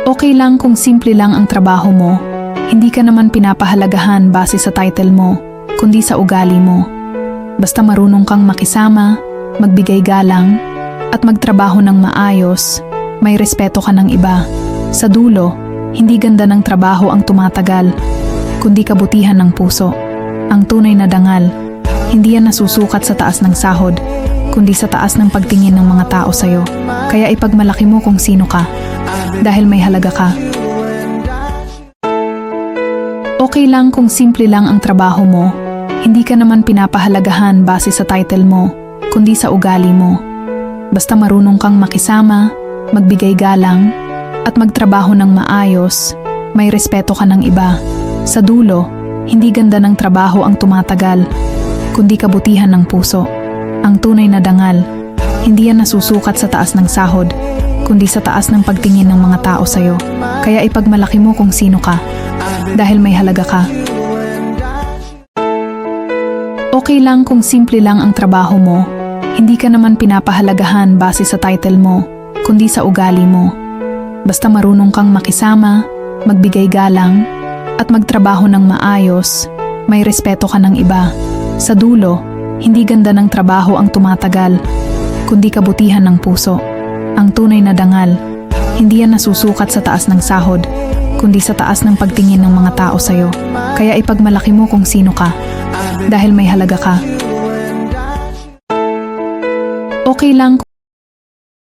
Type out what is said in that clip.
Okay lang kung simple lang ang trabaho mo. Hindi ka naman pinapahalagahan base sa title mo, kundi sa ugali mo. Basta marunong kang makisama, magbigay galang, at magtrabaho ng maayos, may respeto ka ng iba. Sa dulo, hindi ganda ng trabaho ang tumatagal, kundi kabutihan ng puso. Ang tunay na dangal, hindi yan nasusukat sa taas ng sahod, kundi sa taas ng pagtingin ng mga tao sa'yo. Kaya ipagmalaki mo kung sino ka, dahil may halaga ka. Okay lang kung simple lang ang trabaho mo. Hindi ka naman pinapahalagahan base sa title mo, kundi sa ugali mo. Basta marunong kang makisama, magbigay galang, at magtrabaho ng maayos, may respeto ka ng iba. Sa dulo, hindi ganda ng trabaho ang tumatagal, kundi kabutihan ng puso. Ang tunay na dangal, hindi yan nasusukat sa taas ng sahod, kundi sa taas ng pagtingin ng mga tao sa'yo. Kaya ipagmalaki mo kung sino ka, dahil may halaga ka. Okay lang kung simple lang ang trabaho mo. Hindi ka naman pinapahalagahan base sa title mo, kundi sa ugali mo. Basta marunong kang makisama, magbigay galang, at magtrabaho ng maayos, may respeto ka ng iba. Sa dulo, hindi ganda ng trabaho ang tumatagal, kundi kabutihan ng puso. Ang tunay na dangal, hindi yan nasusukat sa taas ng sahod, kundi sa taas ng pagtingin ng mga tao sa'yo. Kaya ipagmalaki mo kung sino ka, dahil may halaga ka. Okay lang kung